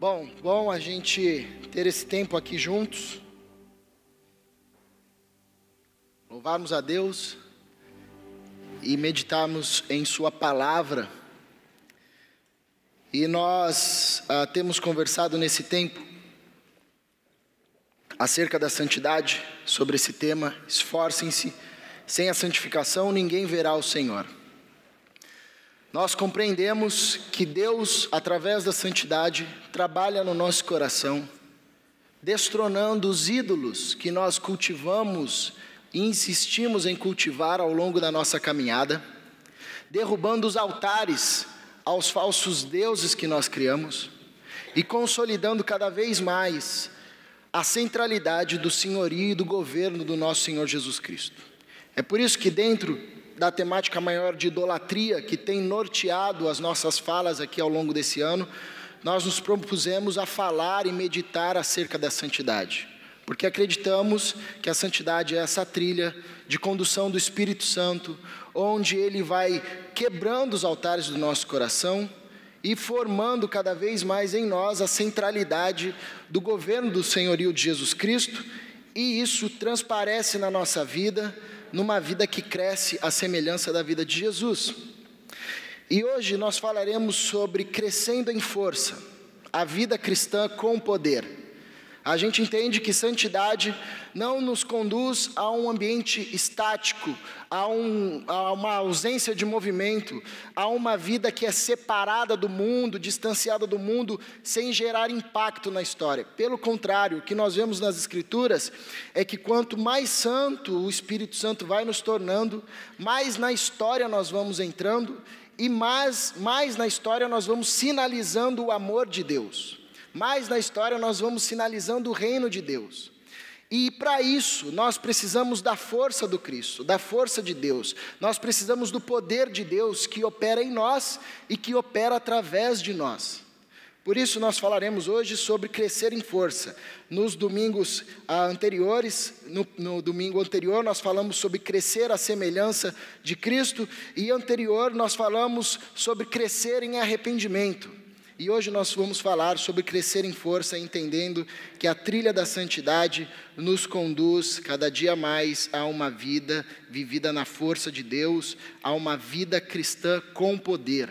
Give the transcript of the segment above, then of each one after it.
Bom a gente ter esse tempo aqui juntos, louvarmos a Deus e meditarmos em Sua palavra. E nós temos conversado nesse tempo acerca da santidade, sobre esse tema. Esforcem-se, sem a santificação ninguém verá o Senhor. Nós compreendemos que Deus, através da santidade, trabalha no nosso coração, destronando os ídolos que nós cultivamos e insistimos em cultivar ao longo da nossa caminhada, derrubando os altares aos falsos deuses que nós criamos e consolidando cada vez mais a centralidade do senhorio e do governo do nosso Senhor Jesus Cristo. É por isso que dentro da temática maior de idolatria que tem norteado as nossas falas aqui ao longo desse ano, nós nos propusemos a falar e meditar acerca da santidade, porque acreditamos que a santidade é essa trilha de condução do Espírito Santo, onde Ele vai quebrando os altares do nosso coração e formando cada vez mais em nós a centralidade do governo do senhorio de Jesus Cristo, e isso transparece na nossa vida, numa vida que cresce à semelhança da vida de Jesus. E hoje nós falaremos sobre crescendo em força, a vida cristã com poder. A gente entende que santidade não nos conduz a um ambiente estático, a uma ausência de movimento, a uma vida que é separada do mundo, distanciada do mundo, sem gerar impacto na história. Pelo contrário, o que nós vemos nas Escrituras é que quanto mais santo o Espírito Santo vai nos tornando, mais na história nós vamos entrando e mais na história nós vamos sinalizando o amor de Deus. Mas na história nós vamos sinalizando o reino de Deus. E para isso nós precisamos da força do Cristo, da força de Deus. Nós precisamos do poder de Deus que opera em nós e que opera através de nós. Por isso nós falaremos hoje sobre crescer em força. Nos domingos anteriores, no domingo anterior nós falamos sobre crescer à semelhança de Cristo, e anterior nós falamos sobre crescer em arrependimento. E hoje nós vamos falar sobre crescer em força, entendendo que a trilha da santidade nos conduz cada dia mais a uma vida vivida na força de Deus, a uma vida cristã com poder.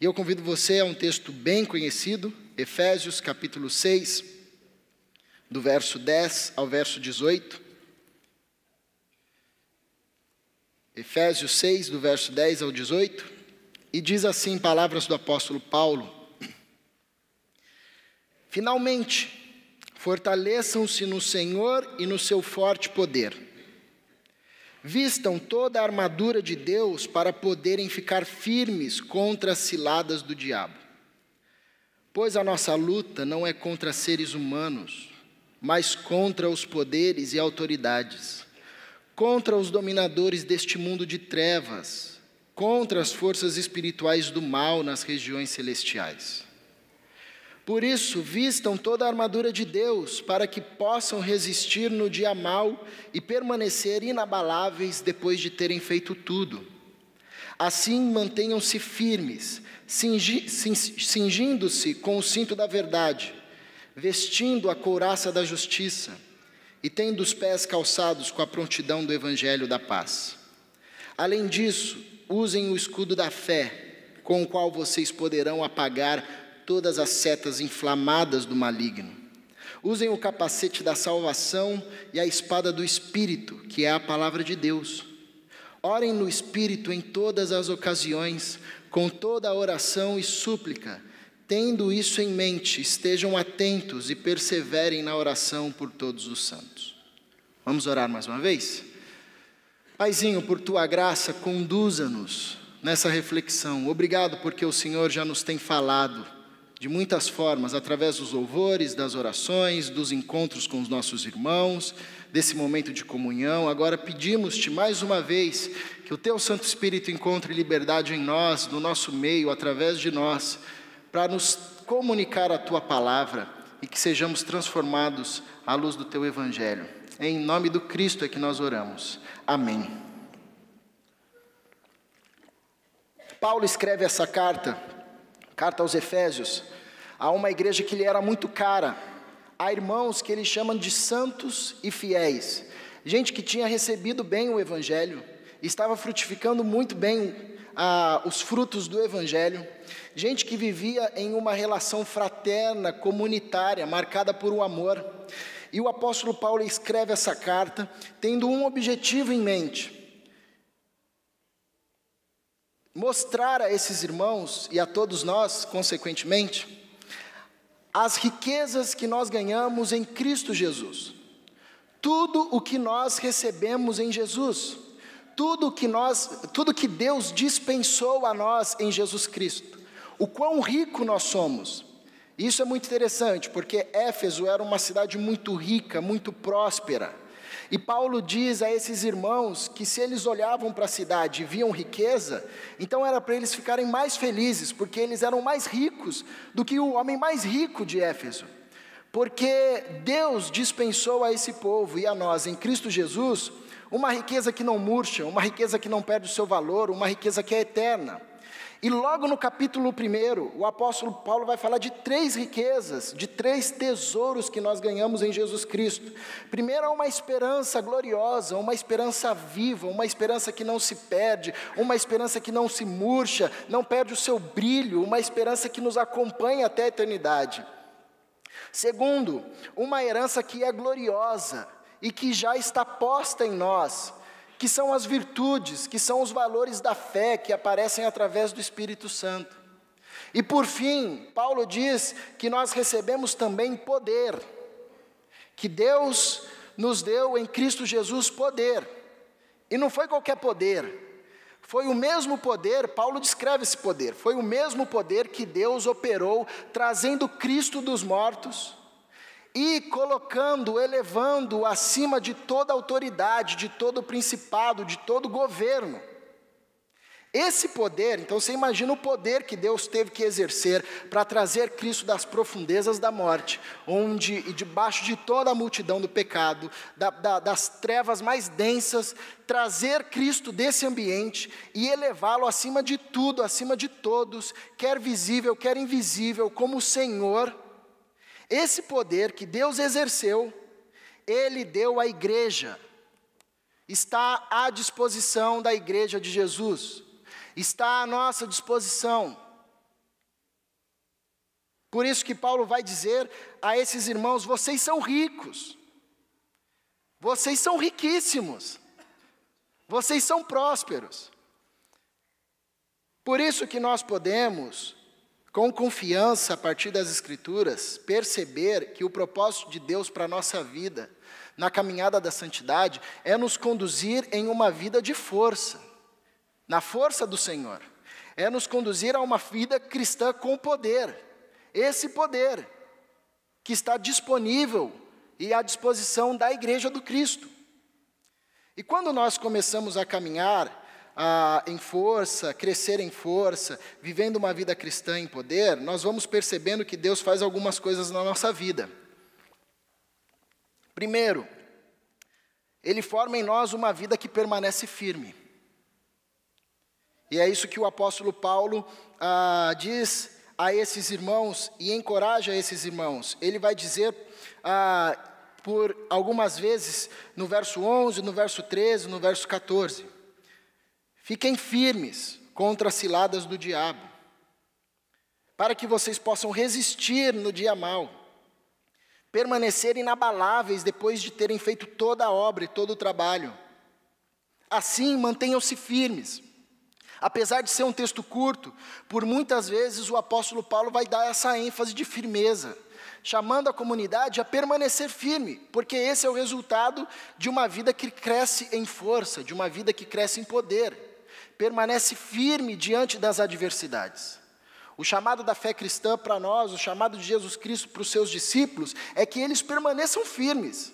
E eu convido você a um texto bem conhecido, Efésios capítulo 6, do verso 10 ao verso 18. Efésios 6, do verso 10 ao 18. E diz assim, palavras do apóstolo Paulo: finalmente, fortaleçam-se no Senhor e no seu forte poder. Vistam toda a armadura de Deus para poderem ficar firmes contra as ciladas do diabo. Pois a nossa luta não é contra seres humanos, mas contra os poderes e autoridades, contra os dominadores deste mundo de trevas, contra as forças espirituais do mal nas regiões celestiais. Por isso, vistam toda a armadura de Deus, para que possam resistir no dia mau e permanecer inabaláveis depois de terem feito tudo. Assim, mantenham-se firmes, cingindo-se com o cinto da verdade, vestindo a couraça da justiça e tendo os pés calçados com a prontidão do evangelho da paz. Além disso, usem o escudo da fé, com o qual vocês poderão apagar todas as setas inflamadas do maligno. Usem o capacete da salvação e a espada do Espírito, que é a palavra de Deus. Orem no Espírito em todas as ocasiões, com toda a oração e súplica. Tendo isso em mente, estejam atentos e perseverem na oração por todos os santos. Vamos orar mais uma vez? Paizinho, por Tua graça, conduza-nos nessa reflexão. Obrigado porque o Senhor já nos tem falado de muitas formas, através dos louvores, das orações, dos encontros com os nossos irmãos, desse momento de comunhão. Agora pedimos-te mais uma vez que o Teu Santo Espírito encontre liberdade em nós, no nosso meio, através de nós, para nos comunicar a Tua palavra e que sejamos transformados à luz do Teu Evangelho. Em nome do Cristo é que nós oramos. Amém. Paulo escreve essa carta aos Efésios, a uma igreja que lhe era muito cara, a irmãos que ele chama de santos e fiéis, gente que tinha recebido bem o Evangelho, estava frutificando muito bem os frutos do Evangelho, gente que vivia em uma relação fraterna, comunitária, marcada por um amor. E o apóstolo Paulo escreve essa carta tendo um objetivo em mente: mostrar a esses irmãos e a todos nós, consequentemente, as riquezas que nós ganhamos em Cristo Jesus. Tudo o que nós recebemos em Jesus, tudo que Deus dispensou a nós em Jesus Cristo, o quão rico nós somos. Isso é muito interessante, porque Éfeso era uma cidade muito rica, muito próspera, e Paulo diz a esses irmãos que se eles olhavam para a cidade e viam riqueza, então era para eles ficarem mais felizes, porque eles eram mais ricos do que o homem mais rico de Éfeso, porque Deus dispensou a esse povo e a nós em Cristo Jesus uma riqueza que não murcha, uma riqueza que não perde o seu valor, uma riqueza que é eterna. E logo no capítulo 1, o apóstolo Paulo vai falar de 3 riquezas, de 3 tesouros que nós ganhamos em Jesus Cristo. Primeiro, uma esperança gloriosa, uma esperança viva, uma esperança que não se perde, uma esperança que não se murcha, não perde o seu brilho, uma esperança que nos acompanha até a eternidade. Segundo, uma herança que é gloriosa e que já está posta em nós, que são as virtudes, que são os valores da fé que aparecem através do Espírito Santo. E por fim, Paulo diz que nós recebemos também poder, que Deus nos deu em Cristo Jesus poder, e não foi qualquer poder, foi o mesmo poder, Paulo descreve esse poder, foi o mesmo poder que Deus operou, trazendo Cristo dos mortos, e colocando, elevando acima de toda autoridade, de todo principado, de todo governo. Esse poder, então você imagina o poder que Deus teve que exercer para trazer Cristo das profundezas da morte, onde, e debaixo de toda a multidão do pecado, das trevas mais densas, trazer Cristo desse ambiente e elevá-lo acima de tudo, acima de todos, quer visível, quer invisível, como o Senhor. Esse poder que Deus exerceu, Ele deu à igreja, está à disposição da igreja de Jesus, está à nossa disposição. Por isso que Paulo vai dizer a esses irmãos: vocês são ricos, vocês são riquíssimos, vocês são prósperos. Por isso que nós podemos, com confiança, a partir das Escrituras, perceber que o propósito de Deus para a nossa vida, na caminhada da santidade, é nos conduzir em uma vida de força, na força do Senhor, é nos conduzir a uma vida cristã com poder, esse poder que está disponível e à disposição da igreja do Cristo. E quando nós começamos a caminhar em força, crescer em força, vivendo uma vida cristã em poder, nós vamos percebendo que Deus faz algumas coisas na nossa vida. Primeiro, Ele forma em nós uma vida que permanece firme. E é isso que o apóstolo Paulo diz a esses irmãos e encoraja esses irmãos. Ele vai dizer por algumas vezes no verso 11, no verso 13, no verso 14. Fiquem firmes contra as ciladas do diabo, para que vocês possam resistir no dia mau, permanecer inabaláveis depois de terem feito toda a obra e todo o trabalho. Assim, mantenham-se firmes. Apesar de ser um texto curto, por muitas vezes o apóstolo Paulo vai dar essa ênfase de firmeza, chamando a comunidade a permanecer firme, porque esse é o resultado de uma vida que cresce em força, de uma vida que cresce em poder. Permanece firme diante das adversidades. O chamado da fé cristã para nós, o chamado de Jesus Cristo para os seus discípulos, é que eles permaneçam firmes.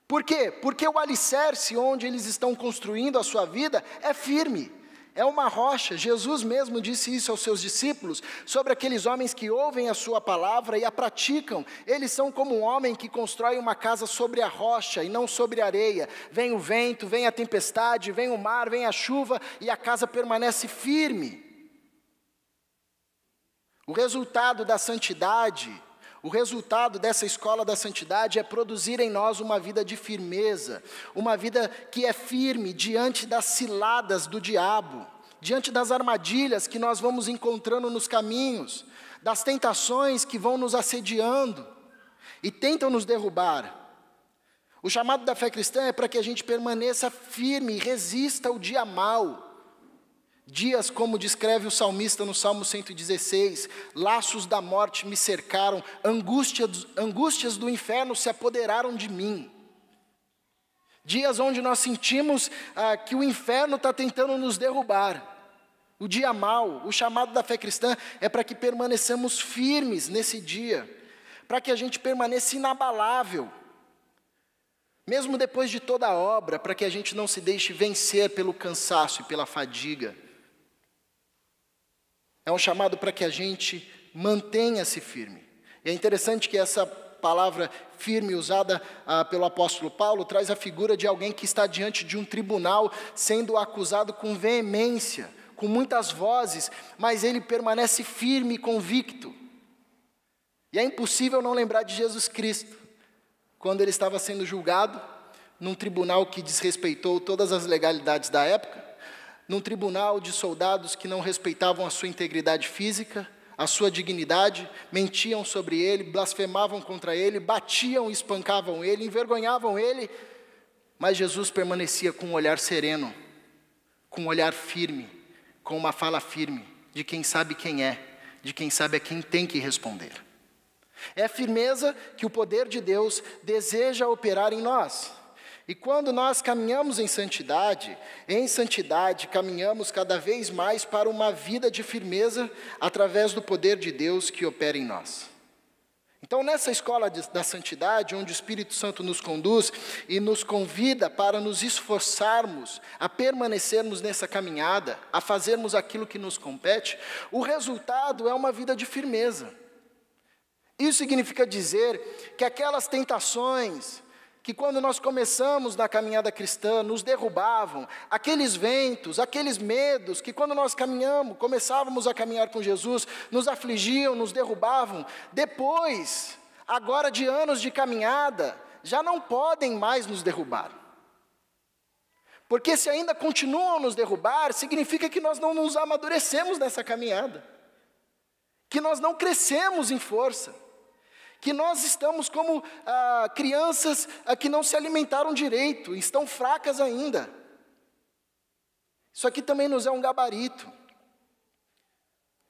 Por quê? Porque o alicerce onde eles estão construindo a sua vida é firme, é uma rocha. Jesus mesmo disse isso aos seus discípulos, sobre aqueles homens que ouvem a sua palavra e a praticam. Eles são como um homem que constrói uma casa sobre a rocha e não sobre a areia. Vem o vento, vem a tempestade, vem o mar, vem a chuva e a casa permanece firme. O resultado da santidade, o resultado dessa escola da santidade é produzir em nós uma vida de firmeza, uma vida que é firme diante das ciladas do diabo, diante das armadilhas que nós vamos encontrando nos caminhos, das tentações que vão nos assediando e tentam nos derrubar. O chamado da fé cristã é para que a gente permaneça firme e resista ao dia mau. Dias como descreve o salmista no Salmo 116, laços da morte me cercaram, angústias do inferno se apoderaram de mim. Dias onde nós sentimos que o inferno está tentando nos derrubar. O dia mau, o chamado da fé cristã é para que permaneçamos firmes nesse dia, para que a gente permaneça inabalável, mesmo depois de toda a obra, para que a gente não se deixe vencer pelo cansaço e pela fadiga. É um chamado para que a gente mantenha-se firme. E é interessante que essa palavra firme usada pelo apóstolo Paulo traz a figura de alguém que está diante de um tribunal sendo acusado com veemência, com muitas vozes, mas ele permanece firme e convicto. E é impossível não lembrar de Jesus Cristo, quando ele estava sendo julgado num tribunal que desrespeitou todas as legalidades da época, num tribunal de soldados que não respeitavam a sua integridade física, a sua dignidade, mentiam sobre ele, blasfemavam contra ele, batiam e espancavam ele, envergonhavam ele, mas Jesus permanecia com um olhar sereno, com um olhar firme, com uma fala firme, de quem sabe quem é, de quem sabe a quem tem que responder. É a firmeza que o poder de Deus deseja operar em nós. E quando nós caminhamos em santidade caminhamos cada vez mais para uma vida de firmeza através do poder de Deus que opera em nós. Então, nessa escola da santidade, onde o Espírito Santo nos conduz e nos convida para nos esforçarmos, a permanecermos nessa caminhada, a fazermos aquilo que nos compete, o resultado é uma vida de firmeza. Isso significa dizer que aquelas tentações que quando nós começamos na caminhada cristã, nos derrubavam, aqueles ventos, aqueles medos, que quando nós começávamos a caminhar com Jesus, nos afligiam, nos derrubavam, depois, agora de anos de caminhada, já não podem mais nos derrubar. Porque se ainda continuam a nos derrubar, significa que nós não nos amadurecemos nessa caminhada, que nós não crescemos em força, que nós estamos como crianças que não se alimentaram direito, estão fracas ainda. Isso aqui também nos é um gabarito.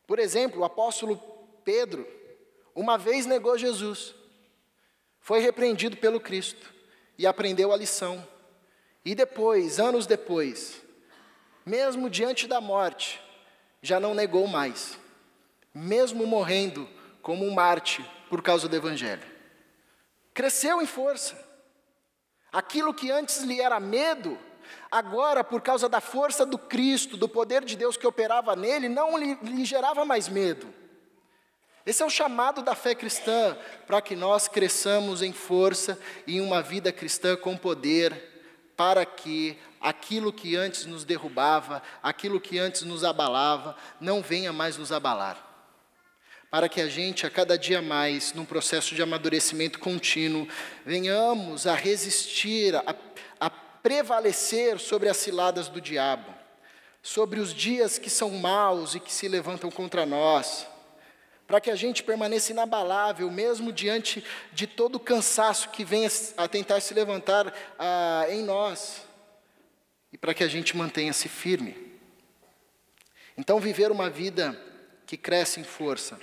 Por exemplo, o apóstolo Pedro, uma vez negou Jesus, foi repreendido pelo Cristo e aprendeu a lição. E depois, anos depois, mesmo diante da morte, já não negou mais, mesmo morrendo como um mártir por causa do Evangelho. Cresceu em força. Aquilo que antes lhe era medo, agora, por causa da força do Cristo, do poder de Deus que operava nele, não lhe gerava mais medo. Esse é o chamado da fé cristã, para que nós cresçamos em força e em uma vida cristã com poder, para que aquilo que antes nos derrubava, aquilo que antes nos abalava, não venha mais nos abalar. Para que a gente, a cada dia mais, num processo de amadurecimento contínuo, venhamos a resistir, a prevalecer sobre as ciladas do diabo, sobre os dias que são maus e que se levantam contra nós, para que a gente permaneça inabalável, mesmo diante de todo o cansaço que vem a tentar se levantar em nós, e para que a gente mantenha-se firme. Então, viver uma vida que cresce em força,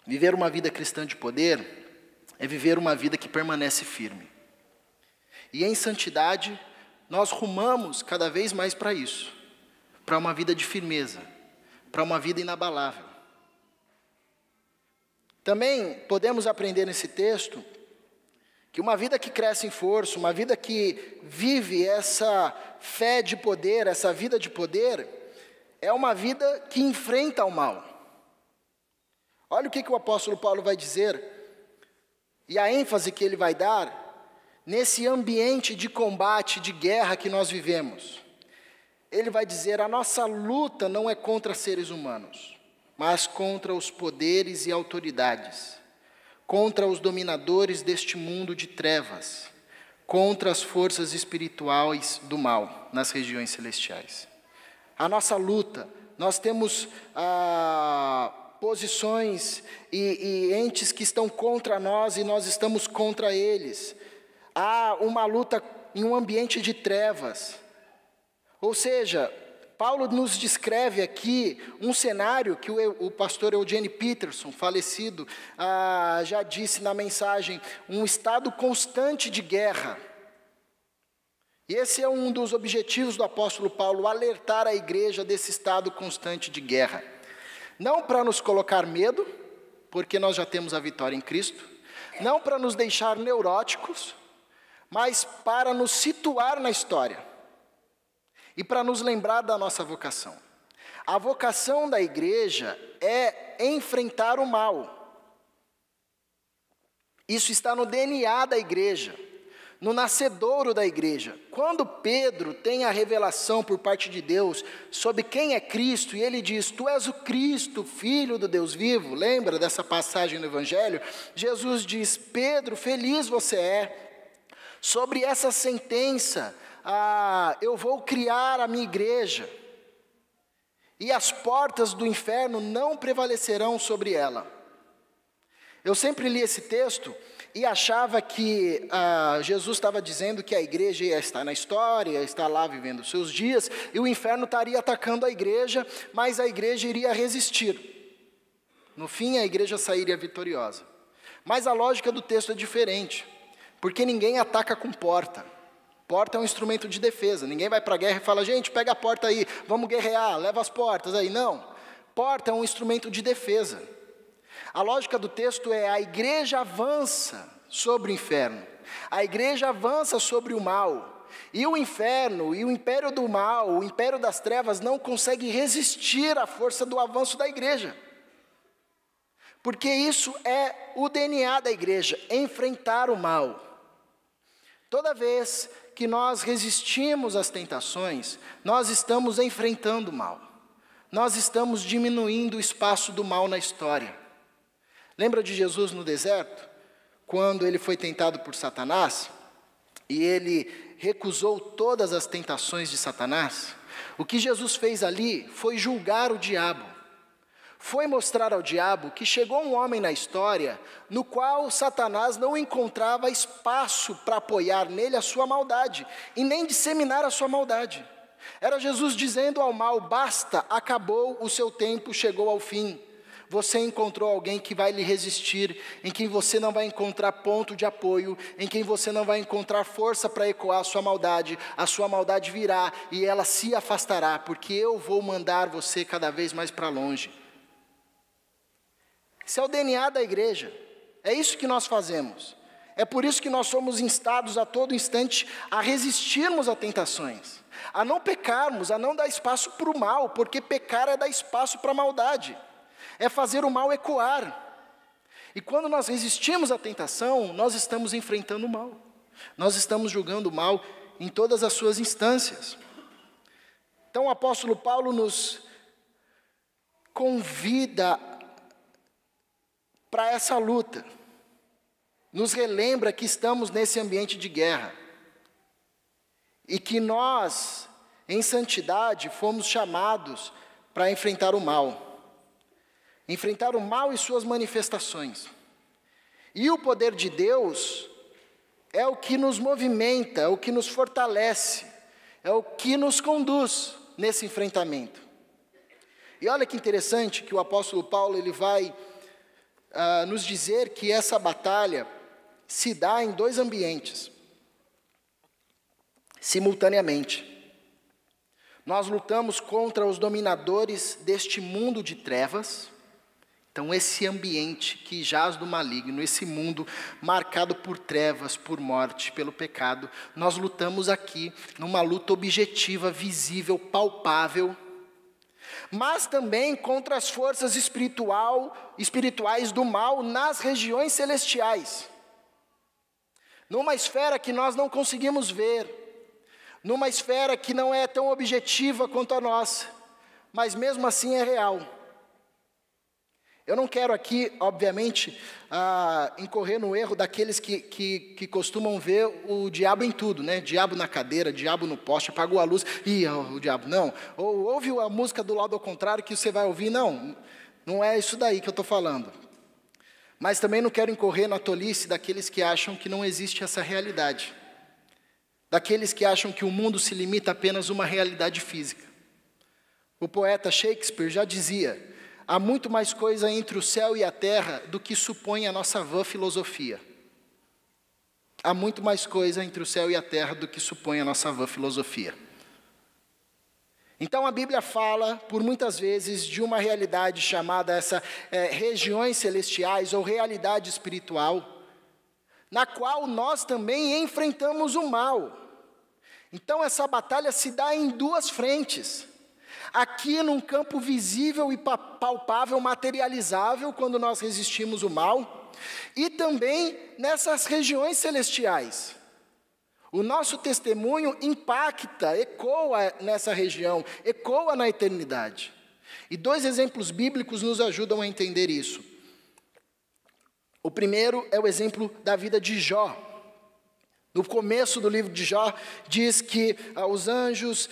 viver uma vida cristã de poder, é viver uma vida que permanece firme. E em santidade, nós rumamos cada vez mais para isso, para uma vida de firmeza, para uma vida inabalável. Também podemos aprender nesse texto que uma vida que cresce em força, uma vida que vive essa fé de poder, essa vida de poder, é uma vida que enfrenta o mal. Olha o que o apóstolo Paulo vai dizer, e a ênfase que ele vai dar nesse ambiente de combate, de guerra que nós vivemos. Ele vai dizer: a nossa luta não é contra seres humanos. mas contra os poderes e autoridades, contra os dominadores deste mundo de trevas, contra as forças espirituais do mal nas regiões celestiais. A nossa luta, nós temos posições e entes que estão contra nós e nós estamos contra eles. Há uma luta em um ambiente de trevas. Ou seja, Paulo nos descreve aqui um cenário que o pastor Eugene Peterson, falecido, já disse na mensagem, um estado constante de guerra. E esse é um dos objetivos do apóstolo Paulo, alertar a igreja desse estado constante de guerra. Não para nos colocar medo, porque nós já temos a vitória em Cristo, não para nos deixar neuróticos, mas para nos situar na história e para nos lembrar da nossa vocação. A vocação da igreja é enfrentar o mal. Isso está no DNA da igreja, no nascedouro da igreja. Quando Pedro tem a revelação por parte de Deus sobre quem é Cristo, e ele diz, tu és o Cristo, Filho do Deus vivo, lembra dessa passagem no Evangelho? Jesus diz, Pedro, feliz você é, sobre essa sentença, eu vou criar a minha igreja, e as portas do inferno não prevalecerão sobre ela. Eu sempre li esse texto e achava que Jesus estava dizendo que a igreja ia estar na história, ia estar lá vivendo os seus dias, e o inferno estaria atacando a igreja, mas a igreja iria resistir. No fim, a igreja sairia vitoriosa. Mas a lógica do texto é diferente, porque ninguém ataca com porta. Porta é um instrumento de defesa. Ninguém vai para a guerra e fala, gente, pega a porta aí, vamos guerrear, leva as portas aí. Não, porta é um instrumento de defesa. A lógica do texto é, a igreja avança sobre o inferno. A igreja avança sobre o mal. E o inferno, e o império do mal, o império das trevas, não consegue resistir à força do avanço da igreja. Porque isso é o DNA da igreja, enfrentar o mal. Toda vez que nós resistimos às tentações, nós estamos enfrentando o mal. Nós estamos diminuindo o espaço do mal na história. Lembra de Jesus no deserto? Quando ele foi tentado por Satanás, e ele recusou todas as tentações de Satanás, o que Jesus fez ali foi julgar o diabo. Foi mostrar ao diabo que chegou um homem na história no qual Satanás não encontrava espaço para apoiar nele a sua maldade e nem disseminar a sua maldade. Era Jesus dizendo ao mal, basta, acabou o seu tempo, chegou ao fim. Você encontrou alguém que vai lhe resistir, em quem você não vai encontrar ponto de apoio, em quem você não vai encontrar força para ecoar a sua maldade virá e ela se afastará, porque eu vou mandar você cada vez mais para longe. Esse é o DNA da igreja, é isso que nós fazemos, é por isso que nós somos instados a todo instante a resistirmos a tentações, a não pecarmos, a não dar espaço para o mal, porque pecar é dar espaço para a maldade, é fazer o mal ecoar, e quando nós resistimos à tentação, nós estamos enfrentando o mal, nós estamos julgando o mal em todas as suas instâncias. Então o apóstolo Paulo nos convida para essa luta, nos relembra que estamos nesse ambiente de guerra, e que nós, em santidade, fomos chamados para enfrentar o mal e suas manifestações, e o poder de Deus é o que nos movimenta, é o que nos fortalece, é o que nos conduz nesse enfrentamento. E olha que interessante que o apóstolo Paulo, ele vai nos dizer que essa batalha se dá em dois ambientes, simultaneamente. Nós lutamos contra os dominadores deste mundo de trevas, então esse ambiente que jaz do maligno, esse mundo marcado por trevas, por morte, pelo pecado, nós lutamos aqui numa luta objetiva, visível, palpável, mas também contra as forças espirituais do mal nas regiões celestiais. Numa esfera que nós não conseguimos ver, numa esfera que não é tão objetiva quanto a nossa, mas mesmo assim é real. Eu não quero aqui, obviamente, incorrer no erro daqueles que costumam ver o diabo em tudo, né? Diabo na cadeira, diabo no poste, apagou a luz, o diabo, não. Ou ouve a música do lado ao contrário que você vai ouvir, não. Não é isso daí que eu estou falando. Mas também não quero incorrer na tolice daqueles que acham que não existe essa realidade. Daqueles que acham que o mundo se limita a apenas uma realidade física. O poeta Shakespeare já dizia: há muito mais coisa entre o céu e a terra do que supõe a nossa vã filosofia. Há muito mais coisa entre o céu e a terra do que supõe a nossa vã filosofia. Então a Bíblia fala, por muitas vezes, de uma realidade chamada regiões celestiais ou realidade espiritual, na qual nós também enfrentamos o mal. Então essa batalha se dá em duas frentes. Aqui num campo visível e palpável, materializável, quando nós resistimos o mal, e também nessas regiões celestiais. O nosso testemunho impacta, ecoa nessa região, ecoa na eternidade. E dois exemplos bíblicos nos ajudam a entender isso. O primeiro é o exemplo da vida de Jó. No começo do livro de Jó, diz que os anjos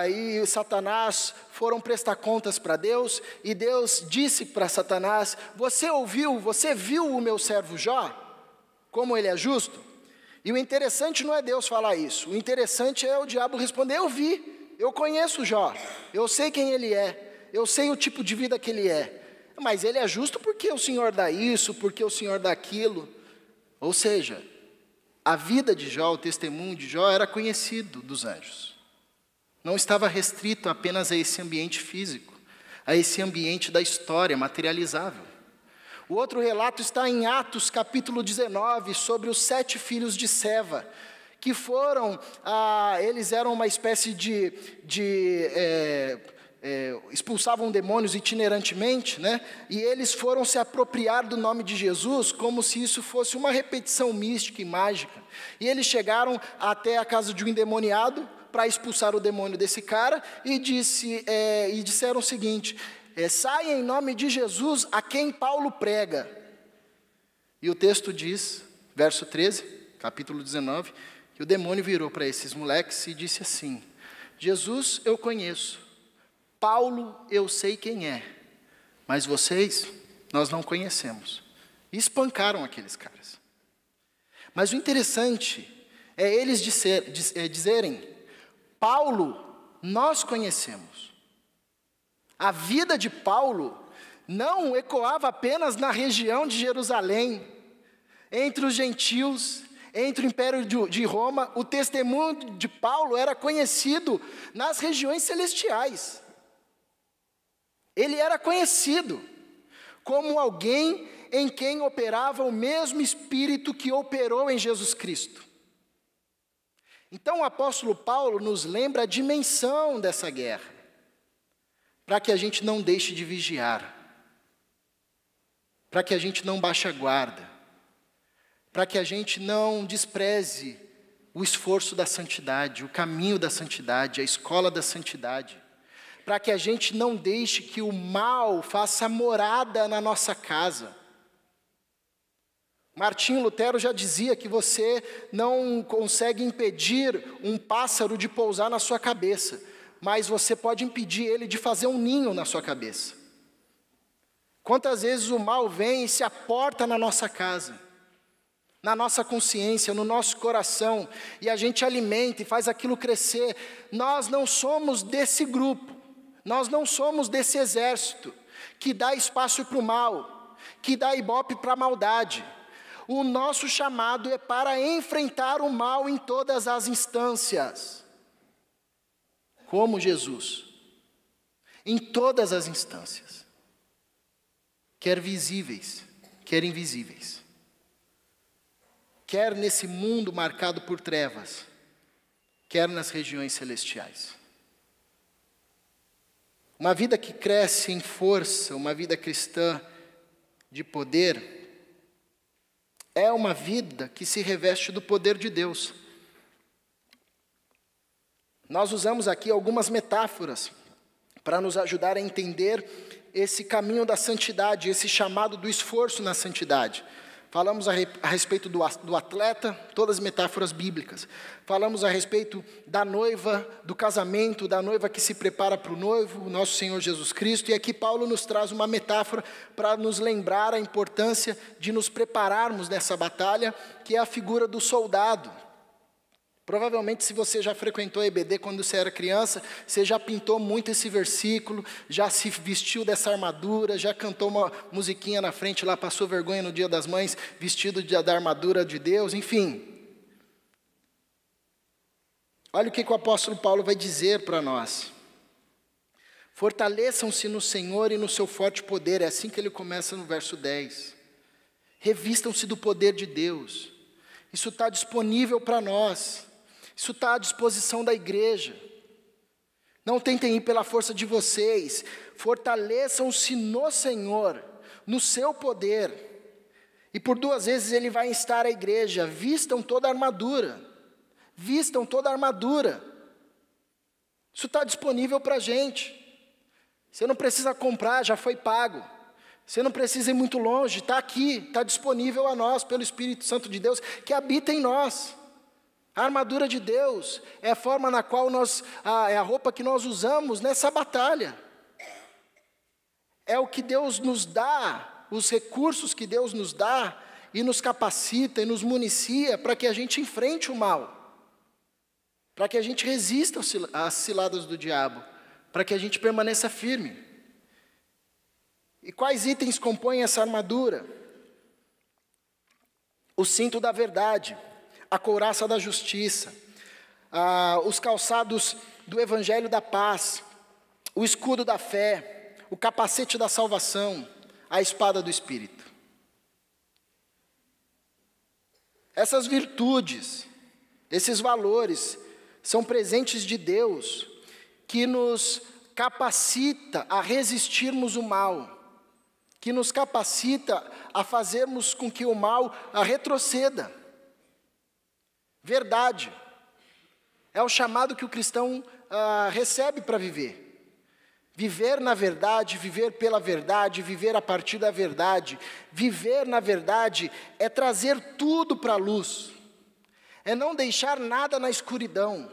e Satanás foram prestar contas para Deus, e Deus disse para Satanás: você viu o meu servo Jó? Como ele é justo? E o interessante não é Deus falar isso, o interessante é o diabo responder: eu vi, eu conheço Jó, eu sei quem ele é, eu sei o tipo de vida que ele é, mas ele é justo porque o Senhor dá isso, porque o Senhor dá aquilo. Ou seja, a vida de Jó, o testemunho de Jó era conhecido dos anjos. Não estava restrito apenas a esse ambiente físico, a esse ambiente da história materializável. O outro relato está em Atos capítulo 19, sobre os 7 filhos de Seva, que foram, eles eram uma espécie expulsavam demônios itinerantemente, né? E eles foram se apropriar do nome de Jesus como se isso fosse uma repetição mística e mágica. E eles chegaram até a casa de um endemoniado para expulsar o demônio desse cara e disseram o seguinte: saia em nome de Jesus a quem Paulo prega. E o texto diz, verso 13, capítulo 19, que o demônio virou para esses moleques e disse assim: Jesus eu conheço, Paulo eu sei quem é, mas vocês nós não conhecemos. E espancaram aqueles caras. Mas o interessante é eles dizerem: Paulo nós conhecemos. A vida de Paulo não ecoava apenas na região de Jerusalém, entre os gentios, entre o Império de Roma. O testemunho de Paulo era conhecido nas regiões celestiais. Ele era conhecido como alguém em quem operava o mesmo Espírito que operou em Jesus Cristo. Então o apóstolo Paulo nos lembra a dimensão dessa guerra, para que a gente não deixe de vigiar, para que a gente não baixe a guarda, para que a gente não despreze o esforço da santidade, o caminho da santidade, a escola da santidade, para que a gente não deixe que o mal faça morada na nossa casa. Martinho Lutero já dizia que você não consegue impedir um pássaro de pousar na sua cabeça, mas você pode impedir ele de fazer um ninho na sua cabeça. Quantas vezes o mal vem e se aporta na nossa casa, na nossa consciência, no nosso coração, e a gente alimenta e faz aquilo crescer. Nós não somos desse grupo, nós não somos desse exército que dá espaço para o mal, que dá ibope para a maldade. O nosso chamado é para enfrentar o mal em todas as instâncias, como Jesus, em todas as instâncias, quer visíveis, quer invisíveis, quer nesse mundo marcado por trevas, quer nas regiões celestiais. Uma vida que cresce em força, uma vida cristã de poder, é uma vida que se reveste do poder de Deus. Nós usamos aqui algumas metáforas para nos ajudar a entender esse caminho da santidade, esse chamado do esforço na santidade. Falamos a respeito do atleta, todas as metáforas bíblicas. Falamos a respeito da noiva, do casamento, da noiva que se prepara para o noivo, o nosso Senhor Jesus Cristo. E aqui Paulo nos traz uma metáfora para nos lembrar a importância de nos prepararmos nessa batalha, que é a figura do soldado. Provavelmente, se você já frequentou a EBD quando você era criança, você já pintou muito esse versículo, já se vestiu dessa armadura, já cantou uma musiquinha na frente lá, passou vergonha no Dia das Mães, vestido da armadura de Deus, enfim. Olha o que o apóstolo Paulo vai dizer para nós. Fortaleçam-se no Senhor e no seu forte poder, é assim que ele começa no verso 10. Revistam-se do poder de Deus. Isso está disponível para nós. Isso está à disposição da igreja. Não tentem ir pela força de vocês. Fortaleçam-se no Senhor, no seu poder. E por 2 vezes ele vai instar a igreja: vistam toda a armadura. Vistam toda a armadura. Isso está disponível para a gente. Você não precisa comprar, já foi pago. Você não precisa ir muito longe, está aqui, está disponível a nós pelo Espírito Santo de Deus que habita em nós. A armadura de Deus é a forma na qual é a roupa que nós usamos nessa batalha. É o que Deus nos dá, os recursos que Deus nos dá e nos capacita e nos municia para que a gente enfrente o mal, para que a gente resista às ciladas do diabo, para que a gente permaneça firme. E quais itens compõem essa armadura? O cinto da verdade, a couraça da justiça, os calçados do evangelho da paz, o escudo da fé, o capacete da salvação, a espada do Espírito. Essas virtudes, esses valores, são presentes de Deus que nos capacita a resistirmos o mal, que nos capacita a fazermos com que o mal retroceda. Verdade. É o chamado que o cristão recebe para viver. Viver na verdade, viver pela verdade, viver a partir da verdade. Viver na verdade é trazer tudo para a luz. É não deixar nada na escuridão.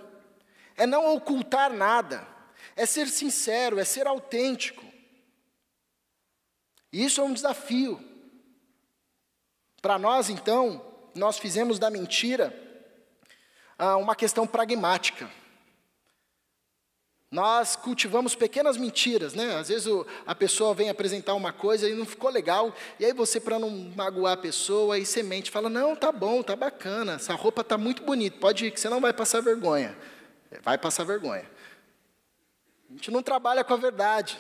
É não ocultar nada. É ser sincero, é ser autêntico. E isso é um desafio. Para nós, então, nós fizemos da mentira uma questão pragmática. Nós cultivamos pequenas mentiras, né? Às vezes a pessoa vem apresentar uma coisa e não ficou legal, e aí você, para não magoar a pessoa, aí você mente, fala: não, tá bom, tá bacana, essa roupa tá muito bonita, pode ir que você não vai passar vergonha. Vai passar vergonha. A gente não trabalha com a verdade.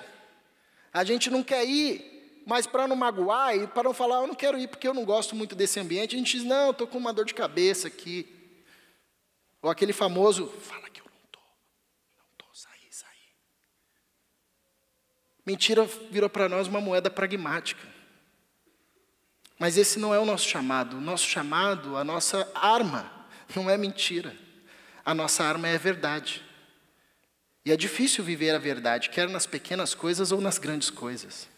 A gente não quer ir, mas para não magoar e para não falar: eu não quero ir porque eu não gosto muito desse ambiente, a gente diz: não, estou com uma dor de cabeça aqui. Ou aquele famoso: fala que eu não estou, saí. Mentira virou para nós uma moeda pragmática. Mas esse não é o nosso chamado. O nosso chamado, a nossa arma, não é mentira. A nossa arma é a verdade. E é difícil viver a verdade, quer nas pequenas coisas ou nas grandes coisas.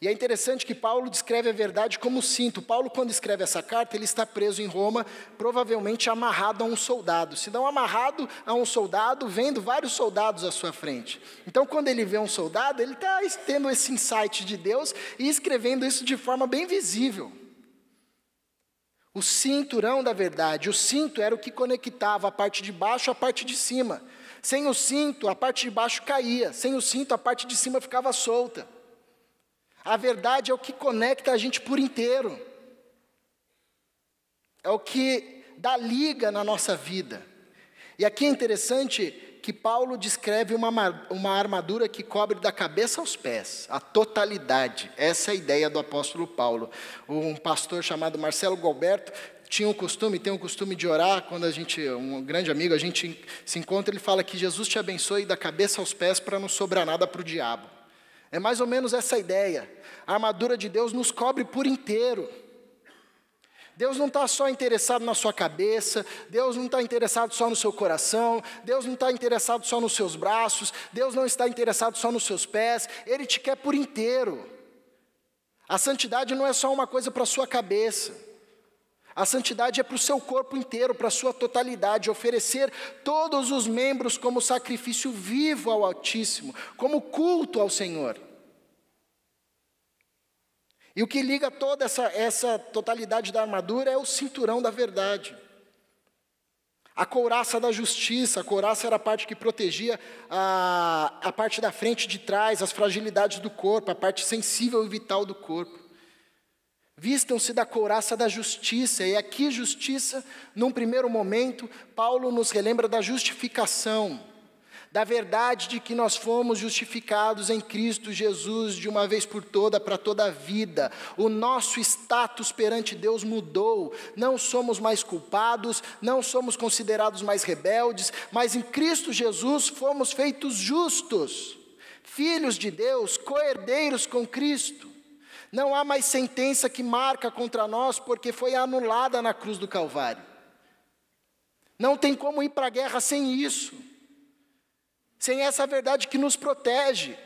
E é interessante que Paulo descreve a verdade como cinto. Paulo, quando escreve essa carta, ele está preso em Roma, provavelmente amarrado a um soldado. Se não amarrado a um soldado, vendo vários soldados à sua frente. Então, quando ele vê um soldado, ele está tendo esse insight de Deus e escrevendo isso de forma bem visível. O cinturão da verdade. O cinto era o que conectava a parte de baixo à parte de cima. Sem o cinto, a parte de baixo caía. Sem o cinto, a parte de cima ficava solta. A verdade é o que conecta a gente por inteiro. É o que dá liga na nossa vida. E aqui é interessante que Paulo descreve uma armadura que cobre da cabeça aos pés, a totalidade. Essa é a ideia do apóstolo Paulo. Um pastor chamado Marcelo Galberto tem o costume de orar, quando um grande amigo, a gente se encontra, ele fala que Jesus te abençoe da cabeça aos pés para não sobrar nada para o diabo. É mais ou menos essa ideia. A armadura de Deus nos cobre por inteiro. Deus não está só interessado na sua cabeça, Deus não está interessado só no seu coração, Deus não está interessado só nos seus braços, Deus não está interessado só nos seus pés, Ele te quer por inteiro. A santidade não é só uma coisa para a sua cabeça, a santidade é para o seu corpo inteiro, para a sua totalidade, oferecer todos os membros como sacrifício vivo ao Altíssimo, como culto ao Senhor. E o que liga toda essa totalidade da armadura é o cinturão da verdade. A couraça da justiça, a couraça era a parte que protegia a parte da frente e de trás, as fragilidades do corpo, a parte sensível e vital do corpo. Vistam-se da couraça da justiça, e aqui justiça, num primeiro momento, Paulo nos relembra da justificação, da verdade de que nós fomos justificados em Cristo Jesus de uma vez por toda, para toda a vida. O nosso status perante Deus mudou, não somos mais culpados, não somos considerados mais rebeldes, mas em Cristo Jesus fomos feitos justos, filhos de Deus, co-herdeiros com Cristo. Não há mais sentença que marca contra nós, porque foi anulada na cruz do Calvário. Não tem como ir para a guerra sem isso, sem essa verdade que nos protege,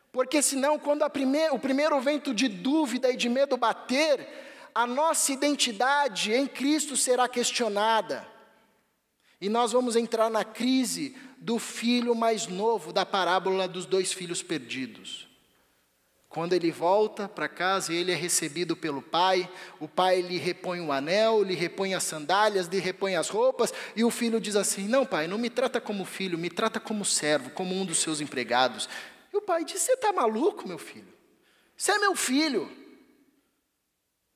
porque senão quando o primeiro vento de dúvida e de medo bater, a nossa identidade em Cristo será questionada, e nós vamos entrar na crise do filho mais novo da parábola dos 2 filhos perdidos. Quando ele volta para casa e ele é recebido pelo pai, o pai lhe repõe o anel, lhe repõe as sandálias, lhe repõe as roupas, e o filho diz assim: não pai, não me trata como filho, me trata como servo, como um dos seus empregados. E o pai diz: você está maluco, meu filho? Você é meu filho.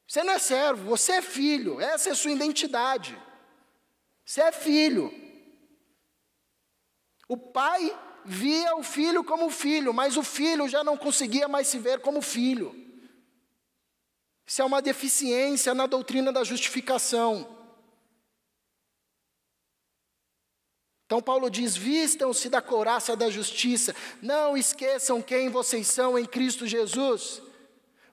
Você não é servo, você é filho, essa é a sua identidade. Você é filho. O pai via o filho como filho, mas o filho já não conseguia mais se ver como filho. Isso é uma deficiência na doutrina da justificação. Então Paulo diz: vistam-se da couraça da justiça, não esqueçam quem vocês são em Cristo Jesus.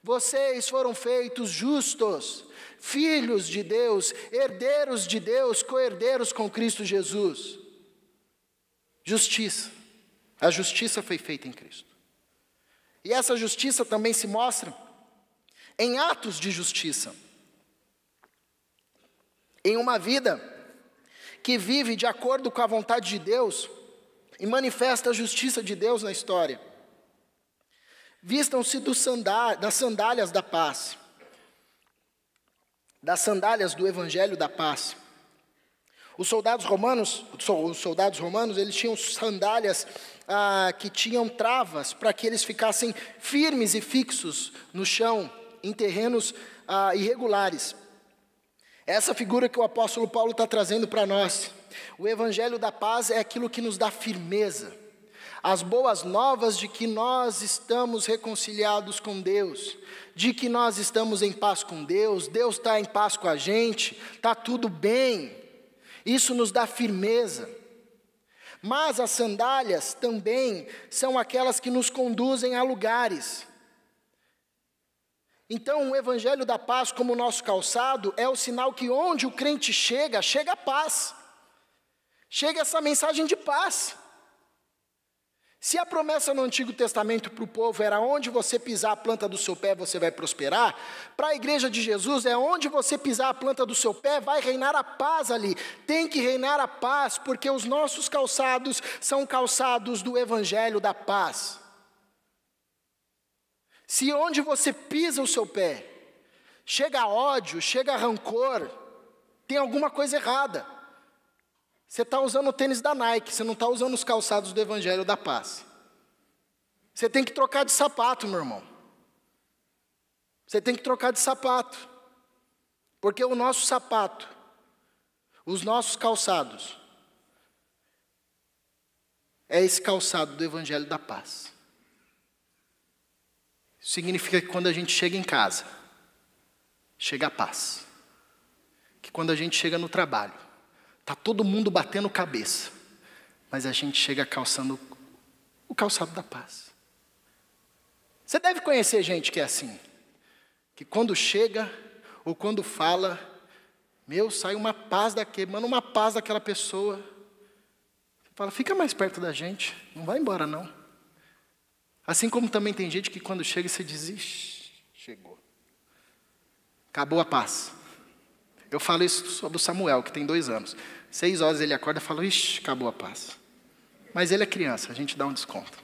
Vocês foram feitos justos, filhos de Deus, herdeiros de Deus, co-herdeiros com Cristo Jesus. Justiça. A justiça foi feita em Cristo. E essa justiça também se mostra em atos de justiça. Em uma vida que vive de acordo com a vontade de Deus e manifesta a justiça de Deus na história. Vistam-se das sandálias da paz, das sandálias do Evangelho da paz. Os soldados romanos, eles tinham sandálias que tinham travas para que eles ficassem firmes e fixos no chão, em terrenos irregulares. Essa figura que o apóstolo Paulo está trazendo para nós. O Evangelho da paz é aquilo que nos dá firmeza. As boas novas de que nós estamos reconciliados com Deus, de que nós estamos em paz com Deus, Deus está em paz com a gente, está tudo bem. Isso nos dá firmeza. Mas as sandálias também são aquelas que nos conduzem a lugares. Então, o Evangelho da paz, como o nosso calçado, é o sinal que onde o crente chega, chega a paz. Chega essa mensagem de paz. Se a promessa no Antigo Testamento para o povo era onde você pisar a planta do seu pé você vai prosperar, para a igreja de Jesus é onde você pisar a planta do seu pé vai reinar a paz ali. Tem que reinar a paz, porque os nossos calçados são calçados do Evangelho da paz. Se onde você pisa o seu pé chega ódio, chega rancor, tem alguma coisa errada. Você está usando o tênis da Nike, você não está usando os calçados do Evangelho da paz. Você tem que trocar de sapato, meu irmão. Você tem que trocar de sapato. Porque o nosso sapato, os nossos calçados, é esse calçado do Evangelho da paz. Isso significa que quando a gente chega em casa, chega a paz. Que quando a gente chega no trabalho, está todo mundo batendo cabeça, mas a gente chega calçando o calçado da paz. Você deve conhecer gente que é assim, que quando chega ou quando fala, Sai uma paz daqui, manda uma paz daquela pessoa. Você fala, fica mais perto da gente, não vai embora não. Assim como também tem gente que quando chega você diz, ixi, chegou. Acabou a paz. Eu falo isso sobre o Samuel, que tem 2 anos. 6 horas ele acorda e fala, ixi, acabou a paz. Mas ele é criança, a gente dá um desconto.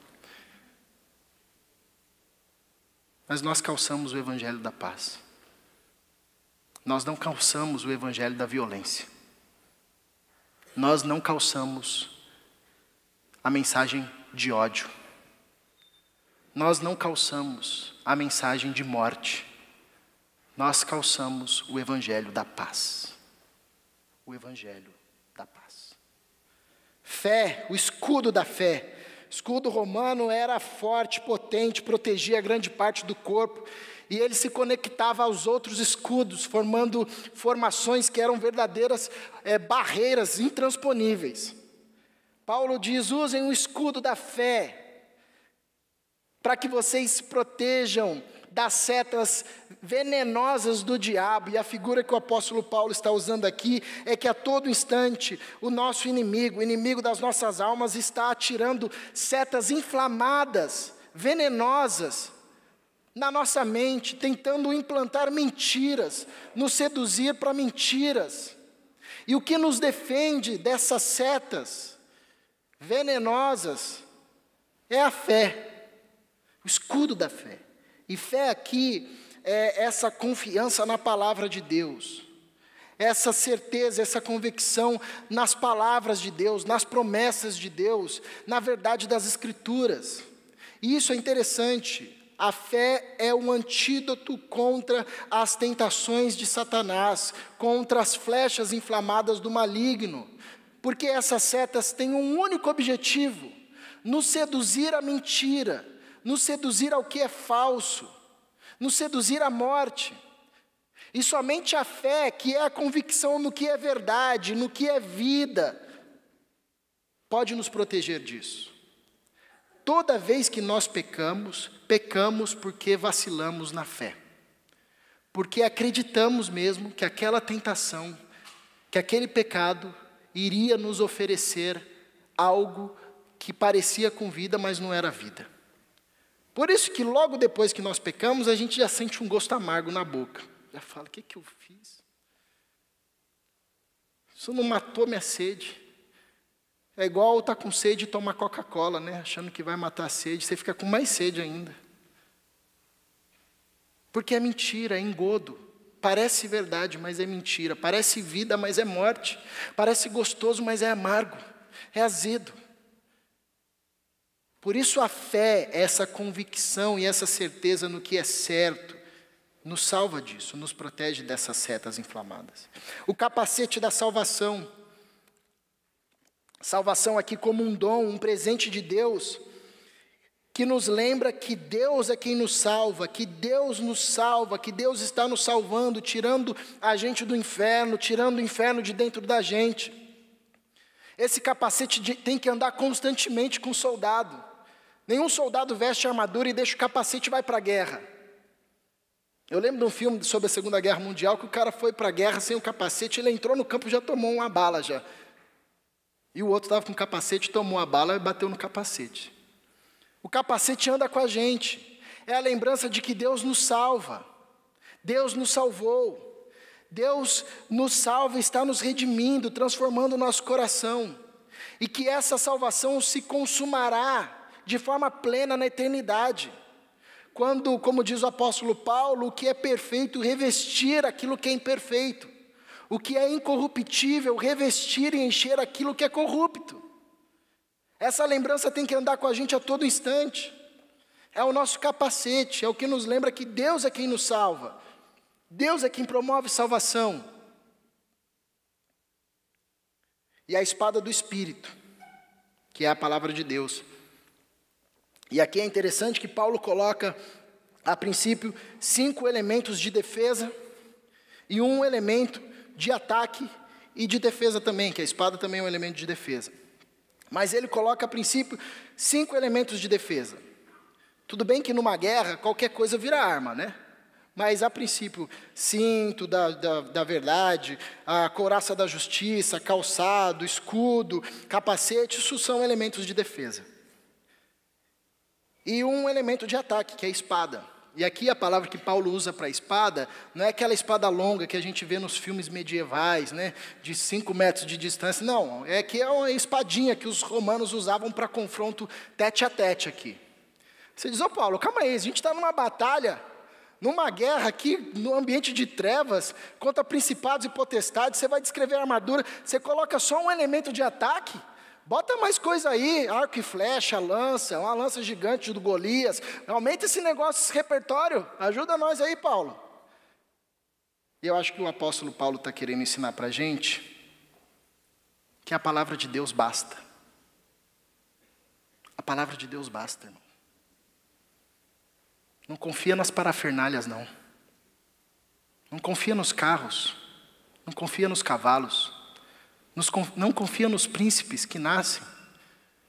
Mas nós calçamos o evangelho da paz. Nós não calçamos o evangelho da violência. Nós não calçamos a mensagem de ódio. Nós não calçamos a mensagem de morte. Nós calçamos o evangelho da paz. O evangelho da paz. Fé, o escudo da fé. O escudo romano era forte, potente, protegia grande parte do corpo. E ele se conectava aos outros escudos, formando formações que eram verdadeiras barreiras intransponíveis. Paulo diz, usem o escudo da fé, para que vocês se protejam das setas venenosas do diabo. E a figura que o apóstolo Paulo está usando aqui é que a todo instante o nosso inimigo, o inimigo das nossas almas, está atirando setas inflamadas, venenosas, na nossa mente, tentando implantar mentiras, nos seduzir para mentiras. E o que nos defende dessas setas venenosas é a fé, o escudo da fé. E fé aqui é essa confiança na palavra de Deus, essa certeza, essa convicção nas palavras de Deus, nas promessas de Deus, na verdade das Escrituras. E isso é interessante. A fé é um antídoto contra as tentações de Satanás, contra as flechas inflamadas do maligno, porque essas setas têm um único objetivo: nos seduzir à mentira, nos seduzir ao que é falso, nos seduzir à morte. E somente a fé, que é a convicção no que é verdade, no que é vida, pode nos proteger disso. Toda vez que nós pecamos porque vacilamos na fé. Porque acreditamos mesmo que aquela tentação, que aquele pecado iria nos oferecer algo que parecia com vida, mas não era vida. Por isso que logo depois que nós pecamos, a gente já sente um gosto amargo na boca. Já fala, o que eu fiz? Isso não matou minha sede. É igual estar com sede e tomar Coca-Cola, né? Achando que vai matar a sede, você fica com mais sede ainda. Porque é mentira, é engodo. Parece verdade, mas é mentira. Parece vida, mas é morte. Parece gostoso, mas é amargo, é azedo. Por isso a fé, essa convicção e essa certeza no que é certo, nos salva disso, nos protege dessas setas inflamadas. O capacete da salvação. Salvação aqui como um dom, um presente de Deus, que nos lembra que Deus é quem nos salva, que Deus nos salva, que Deus está nos salvando, tirando a gente do inferno, tirando o inferno de dentro da gente. Esse capacete tem que andar constantemente com o soldado. Nenhum soldado veste a armadura e deixa o capacete e vai para a guerra. Eu lembro de um filme sobre a Segunda Guerra Mundial, que o cara foi para a guerra sem o capacete, ele entrou no campo e já tomou uma bala já. E o outro estava com o capacete, tomou a bala e bateu no capacete. O capacete anda com a gente. É a lembrança de que Deus nos salva. Deus nos salvou. Deus nos salva, está nos redimindo, transformando o nosso coração. E que essa salvação se consumará de forma plena na eternidade. Quando, como diz o apóstolo Paulo, o que é perfeito revestir aquilo que é imperfeito. O que é incorruptível, revestir e encher aquilo que é corrupto. Essa lembrança tem que andar com a gente a todo instante. É o nosso capacete, é o que nos lembra que Deus é quem nos salva. Deus é quem promove salvação. E a espada do Espírito, que é a palavra de Deus. E aqui é interessante que Paulo coloca, a princípio, 5 elementos de defesa e um elemento de ataque e de defesa também, que a espada também é um elemento de defesa. Mas ele coloca, a princípio, 5 elementos de defesa. Tudo bem que numa guerra, qualquer coisa vira arma, né? Mas, a princípio, cinto da verdade, a couraça da justiça, calçado, escudo, capacete, isso são elementos de defesa. E um elemento de ataque, que é a espada. E aqui a palavra que Paulo usa para espada, não é aquela espada longa que a gente vê nos filmes medievais, né, de 5 metros de distância, não. É que é uma espadinha que os romanos usavam para confronto tete a tete aqui. Você diz, Paulo, calma aí, a gente está numa batalha, numa guerra aqui, no ambiente de trevas, contra principados e potestades, você vai descrever a armadura, você coloca só um elemento de ataque? Bota mais coisa aí, arco e flecha, lança, uma lança gigante do Golias, aumenta esse negócio, esse repertório, ajuda nós aí, Paulo. E eu acho que o apóstolo Paulo está querendo ensinar para a gente que a palavra de Deus basta. A palavra de Deus basta, irmão. Não confia nas parafernálias, não. Não confia nos carros. Não confia nos cavalos. Não confia nos príncipes que nascem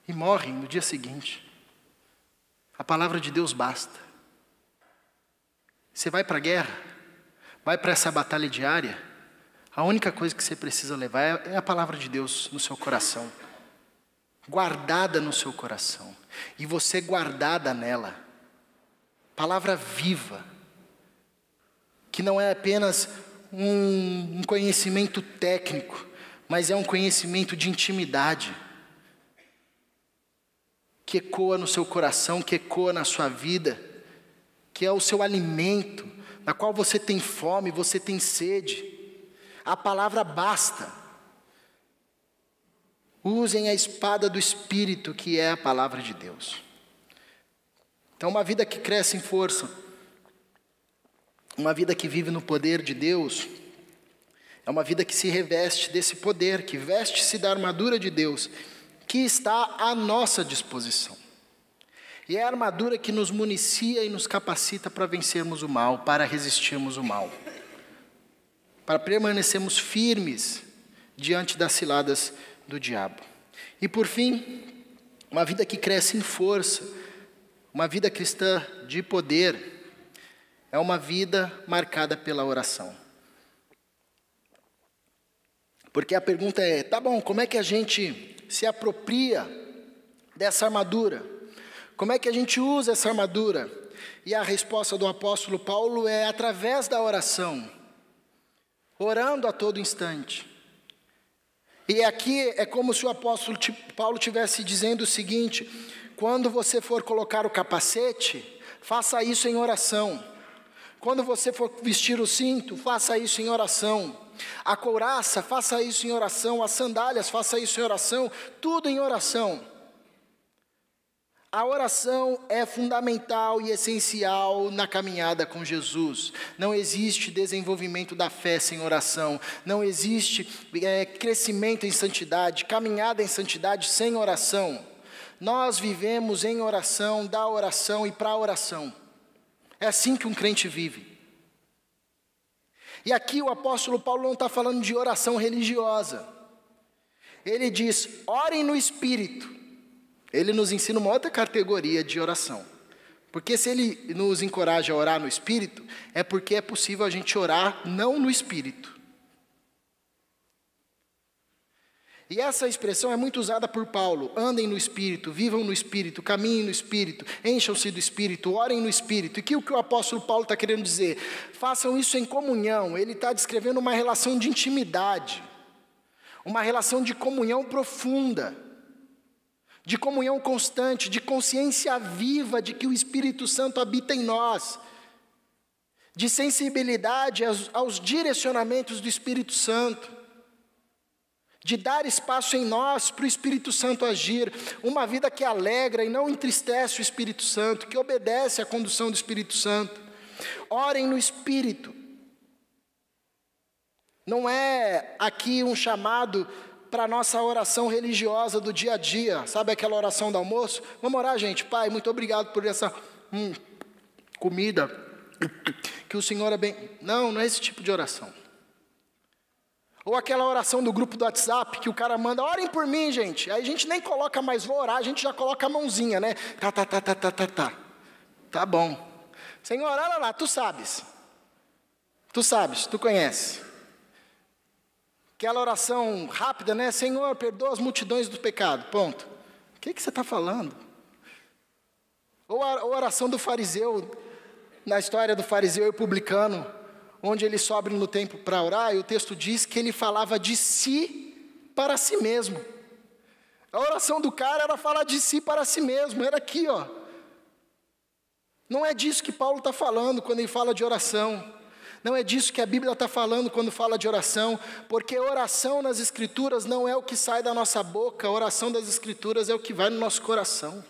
e morrem no dia seguinte. A palavra de Deus basta. Você vai para a guerra, vai para essa batalha diária, a única coisa que você precisa levar é a palavra de Deus no seu coração. Guardada no seu coração. E você guardada nela. Palavra viva, que não é apenas um conhecimento técnico, mas é um conhecimento de intimidade, que ecoa no seu coração, que ecoa na sua vida, que é o seu alimento, na qual você tem fome, você tem sede. A palavra basta. Usem a espada do Espírito, que é a palavra de Deus. Então, uma vida que cresce em força, uma vida que vive no poder de Deus, é uma vida que se reveste desse poder, que veste-se da armadura de Deus, que está à nossa disposição. E é a armadura que nos municia e nos capacita para vencermos o mal, para resistirmos o mal, para permanecermos firmes diante das ciladas do diabo. E por fim, uma vida que cresce em força, uma vida cristã de poder, é uma vida marcada pela oração. Porque a pergunta é, tá bom, como é que a gente se apropria dessa armadura? Como é que a gente usa essa armadura? E a resposta do apóstolo Paulo é através da oração, orando a todo instante. E aqui é como se o apóstolo Paulo estivesse dizendo o seguinte: quando você for colocar o capacete, faça isso em oração. Quando você for vestir o cinto, faça isso em oração. A couraça, faça isso em oração. As sandálias, faça isso em oração. Tudo em oração. A oração é fundamental e essencial na caminhada com Jesus. Não existe desenvolvimento da fé sem oração. Não existe crescimento em santidade, caminhada em santidade sem oração. Nós vivemos em oração, da oração e para a oração. É assim que um crente vive. E aqui o apóstolo Paulo não está falando de oração religiosa. Ele diz, orem no Espírito. Ele nos ensina uma outra categoria de oração. Porque se ele nos encoraja a orar no Espírito, é porque é possível a gente orar não no Espírito. E essa expressão é muito usada por Paulo. Andem no Espírito, vivam no Espírito, caminhem no Espírito, encham-se do Espírito, orem no Espírito. E o que o apóstolo Paulo está querendo dizer? Façam isso em comunhão. Ele está descrevendo uma relação de intimidade, uma relação de comunhão profunda, de comunhão constante, de consciência viva de que o Espírito Santo habita em nós, de sensibilidade aos direcionamentos do Espírito Santo, de dar espaço em nós para o Espírito Santo agir, uma vida que alegra e não entristece o Espírito Santo, que obedece à condução do Espírito Santo. Orem no Espírito. Não é aqui um chamado para a nossa oração religiosa do dia a dia, sabe aquela oração do almoço? Vamos orar, gente. Pai, muito obrigado por essa comida, que o Senhor Não é esse tipo de oração. Ou aquela oração do grupo do WhatsApp, que o cara manda, orem por mim, gente. Aí a gente nem coloca mais, vou orar, a gente já coloca a mãozinha, né? Tá. Tá bom. Senhor, olha lá, tu sabes. Tu sabes, tu conheces. Aquela oração rápida, né? Senhor, perdoa as multidões do pecado. Ponto. O que você está falando? Ou a oração do fariseu, na história do fariseu e publicano, onde ele sobe no templo para orar, e o texto diz que ele falava de si para si mesmo. A oração do cara era falar de si para si mesmo, era aqui, ó. Não é disso que Paulo está falando quando ele fala de oração. Não é disso que a Bíblia está falando quando fala de oração, porque oração nas Escrituras não é o que sai da nossa boca, a oração das Escrituras é o que vai no nosso coração.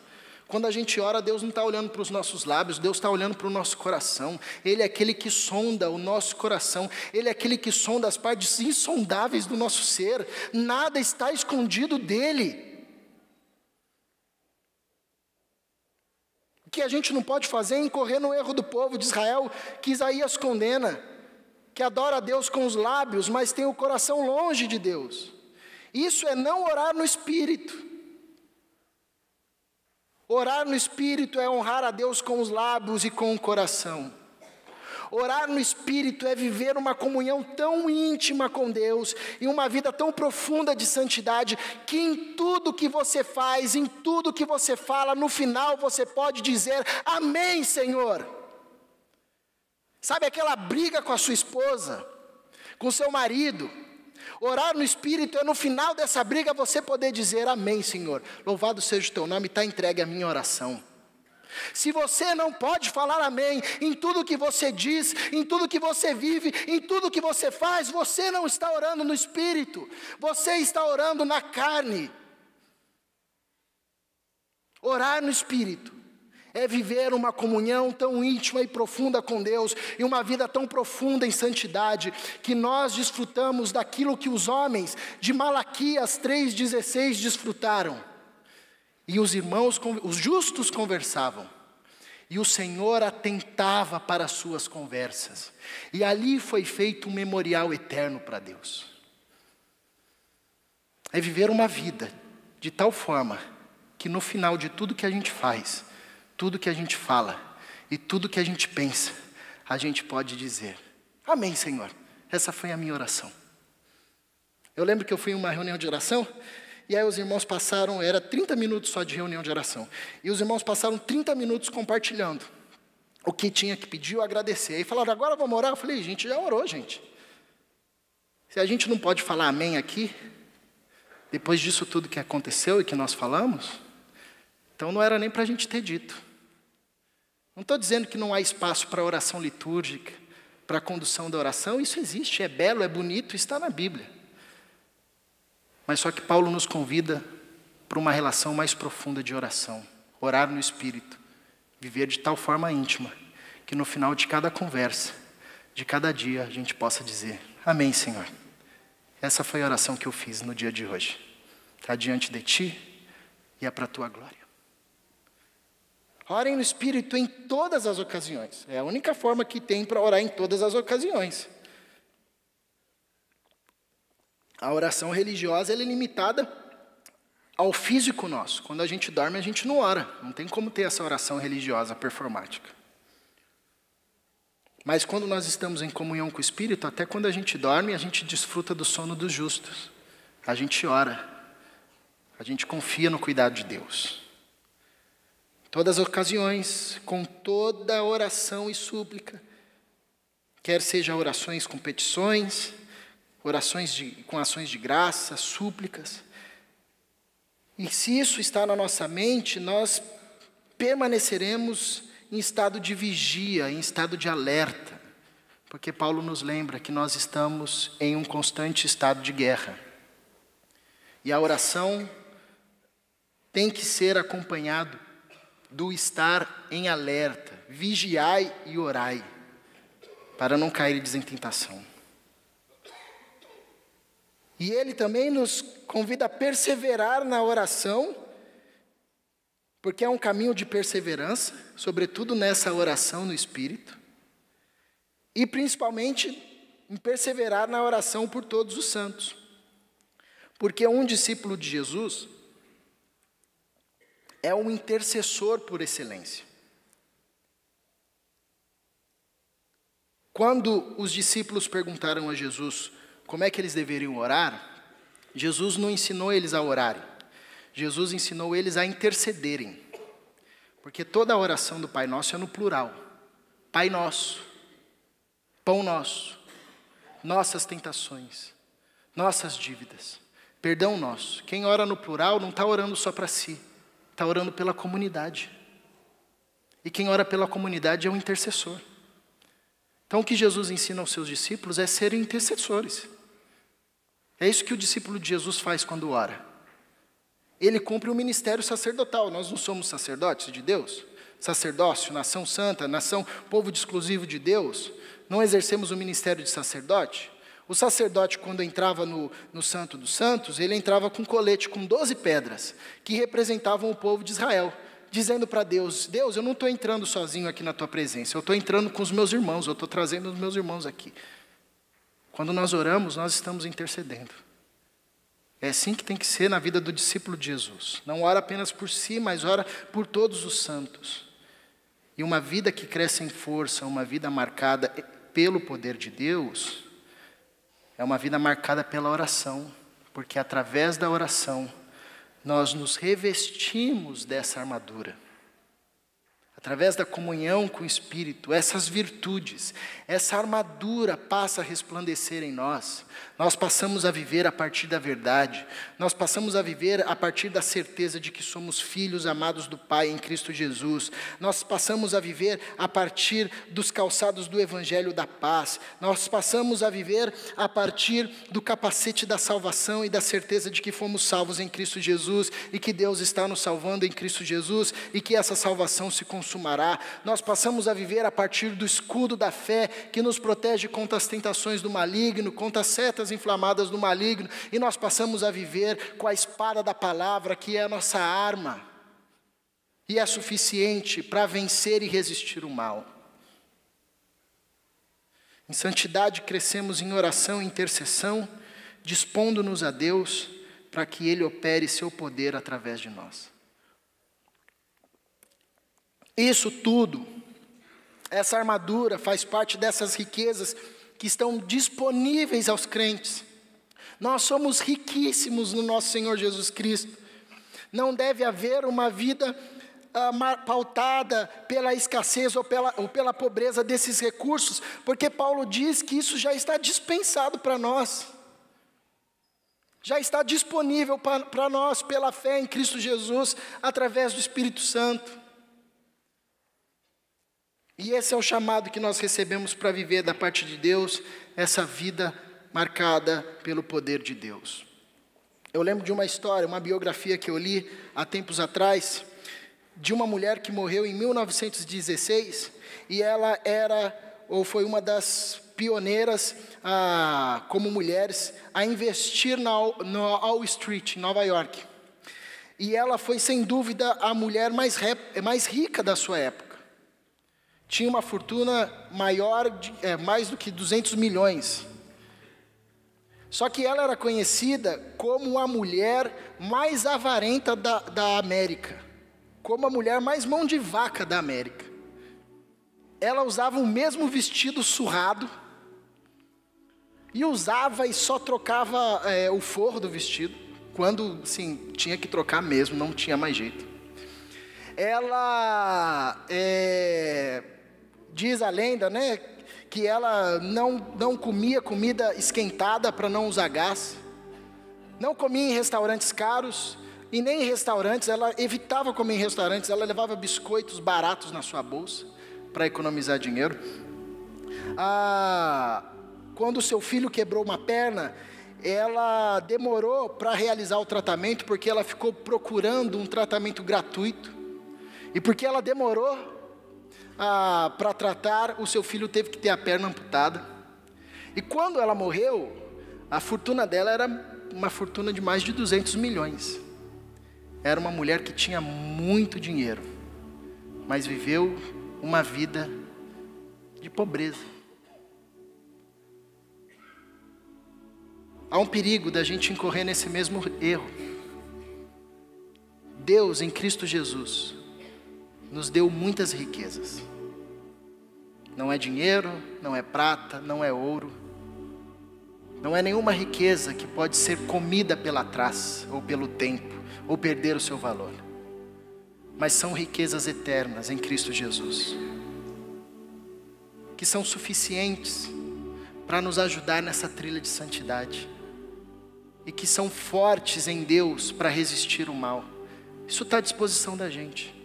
Quando a gente ora, Deus não está olhando para os nossos lábios, Deus está olhando para o nosso coração. Ele é aquele que sonda o nosso coração, Ele é aquele que sonda as partes insondáveis do nosso ser, nada está escondido dEle. O que a gente não pode fazer é incorrer no erro do povo de Israel, que Isaías condena, que adora a Deus com os lábios, mas tem o coração longe de Deus. Isso é não orar no Espírito. Orar no Espírito é honrar a Deus com os lábios e com o coração. Orar no Espírito é viver uma comunhão tão íntima com Deus e uma vida tão profunda de santidade, que em tudo que você faz, em tudo que você fala, no final você pode dizer, amém, Senhor. Sabe aquela briga com a sua esposa, com o seu marido? Orar no Espírito é no final dessa briga você poder dizer, amém, Senhor. Louvado seja o teu nome, está entregue a minha oração. Se você não pode falar amém em tudo que você diz, em tudo que você vive, em tudo que você faz, você não está orando no Espírito, você está orando na carne. Orar no Espírito é viver uma comunhão tão íntima e profunda com Deus, e uma vida tão profunda em santidade, que nós desfrutamos daquilo que os homens de Malaquias 3,16 desfrutaram. E os irmãos, os justos conversavam, e o Senhor atentava para as suas conversas, e ali foi feito um memorial eterno para Deus. É viver uma vida de tal forma, que no final de tudo que a gente faz, tudo que a gente fala, e tudo que a gente pensa, a gente pode dizer, amém, Senhor, essa foi a minha oração. Eu lembro que eu fui em uma reunião de oração, e aí os irmãos passaram, era 30 minutos só de reunião de oração. E os irmãos passaram 30 minutos compartilhando o que tinha que pedir ou agradecer. Aí falaram, agora vamos orar? Eu falei, gente, já orou, gente. Se a gente não pode falar amém aqui, depois disso tudo que aconteceu e que nós falamos, então não era nem para a gente ter dito. Não estou dizendo que não há espaço para oração litúrgica, para a condução da oração, isso existe, é belo, é bonito, está na Bíblia. Mas só que Paulo nos convida para uma relação mais profunda de oração. Orar no Espírito. Viver de tal forma íntima, que no final de cada conversa, de cada dia, a gente possa dizer, amém, Senhor. Essa foi a oração que eu fiz no dia de hoje. Está diante de Ti e é para a Tua glória. Orem no Espírito em todas as ocasiões. É a única forma que tem para orar em todas as ocasiões. A oração religiosa ela é limitada ao físico nosso. Quando a gente dorme, a gente não ora. Não tem como ter essa oração religiosa performática. Mas quando nós estamos em comunhão com o Espírito, até quando a gente dorme, a gente desfruta do sono dos justos. A gente ora. A gente confia no cuidado de Deus. Todas as ocasiões, com toda oração e súplica, quer seja orações com petições, orações com ações de graça, súplicas. E se isso está na nossa mente, nós permaneceremos em estado de vigia, em estado de alerta, porque Paulo nos lembra que nós estamos em um constante estado de guerra. E a oração tem que ser acompanhado do estar em alerta, vigiai e orai, para não cair em tentação. E ele também nos convida a perseverar na oração, porque é um caminho de perseverança, sobretudo nessa oração no Espírito, e principalmente em perseverar na oração por todos os santos. Porque um discípulo de Jesus é um intercessor por excelência. Quando os discípulos perguntaram a Jesus como é que eles deveriam orar, Jesus não ensinou eles a orarem. Jesus ensinou eles a intercederem. Porque toda a oração do Pai Nosso é no plural. Pai Nosso, Pão Nosso, nossas tentações, nossas dívidas, perdão nosso. Quem ora no plural não está orando só para si, está orando pela comunidade. E quem ora pela comunidade é o intercessor. Então o que Jesus ensina aos seus discípulos é serem intercessores. É isso que o discípulo de Jesus faz quando ora. Ele cumpre o ministério sacerdotal. Nós não somos sacerdotes de Deus? Sacerdócio, nação santa, nação, povo exclusivo de Deus. Não exercemos o ministério de sacerdote? O sacerdote, quando entrava no Santo dos Santos, ele entrava com um colete com 12 pedras, que representavam o povo de Israel, dizendo para Deus, Deus, eu não estou entrando sozinho aqui na tua presença, eu estou entrando com os meus irmãos, eu estou trazendo os meus irmãos aqui. Quando nós oramos, nós estamos intercedendo. É assim que tem que ser na vida do discípulo de Jesus. Não ora apenas por si, mas ora por todos os santos. E uma vida que cresce em força, uma vida marcada pelo poder de Deus, é uma vida marcada pela oração. Porque através da oração, nós nos revestimos dessa armadura. Através da comunhão com o Espírito, essas virtudes, essa armadura passa a resplandecer em nós. Nós passamos a viver a partir da verdade. Nós passamos a viver a partir da certeza de que somos filhos amados do Pai em Cristo Jesus. Nós passamos a viver a partir dos calçados do Evangelho da paz. Nós passamos a viver a partir do capacete da salvação e da certeza de que fomos salvos em Cristo Jesus e que Deus está nos salvando em Cristo Jesus e que essa salvação se consumará. Nós passamos a viver a partir do escudo da fé que nos protege contra as tentações do maligno, contra as setas inflamadas do maligno, e nós passamos a viver com a espada da palavra, que é a nossa arma, e é suficiente para vencer e resistir o mal. Em santidade crescemos em oração e intercessão, dispondo-nos a Deus para que Ele opere seu poder através de nós. Isso tudo, essa armadura faz parte dessas riquezas que estão disponíveis aos crentes. Nós somos riquíssimos no nosso Senhor Jesus Cristo. Não deve haver uma vida pautada pela escassez ou pela pobreza desses recursos, porque Paulo diz que isso já está dispensado para nós. Já está disponível para nós pela fé em Cristo Jesus, através do Espírito Santo. E esse é o chamado que nós recebemos para viver da parte de Deus, essa vida marcada pelo poder de Deus. Eu lembro de uma história, uma biografia que eu li há tempos atrás, de uma mulher que morreu em 1916, e ela foi uma das pioneiras, como mulheres, a investir no Wall Street, em Nova York. E ela foi, sem dúvida, a mulher mais rica da sua época. Tinha uma fortuna maior, mais do que 200 milhões. Só que ela era conhecida como a mulher mais avarenta da América. Como a mulher mais mão de vaca da América. Ela usava o mesmo vestido surrado. E usava e só trocava o forro do vestido. Quando, sim, tinha que trocar mesmo, não tinha mais jeito. Ela... diz a lenda, né, que ela não comia comida esquentada para não usar gás, não comia em restaurantes caros, e nem em restaurantes, ela evitava comer em restaurantes, ela levava biscoitos baratos na sua bolsa, para economizar dinheiro. Quando seu filho quebrou uma perna, ela demorou para realizar o tratamento, porque ela ficou procurando um tratamento gratuito, e porque ela demorou para tratar, o seu filho teve que ter a perna amputada. E quando ela morreu, a fortuna dela era uma fortuna de mais de 200 milhões. Era uma mulher que tinha muito dinheiro, mas viveu uma vida de pobreza. Há um perigo da gente incorrer nesse mesmo erro. Deus, em Cristo Jesus, nos deu muitas riquezas. Não é dinheiro, não é prata, não é ouro. Não é nenhuma riqueza que pode ser comida pela traça, ou pelo tempo, ou perder o seu valor. Mas são riquezas eternas em Cristo Jesus, que são suficientes para nos ajudar nessa trilha de santidade, e que são fortes em Deus para resistir o mal. Isso está à disposição da gente,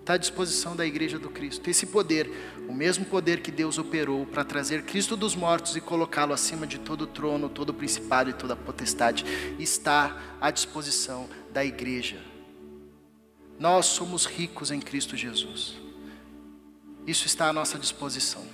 está à disposição da igreja do Cristo. Esse poder, o mesmo poder que Deus operou para trazer Cristo dos mortos e colocá-lo acima de todo trono, todo principado e toda potestade, está à disposição da igreja. Nós somos ricos em Cristo Jesus. Isso está à nossa disposição.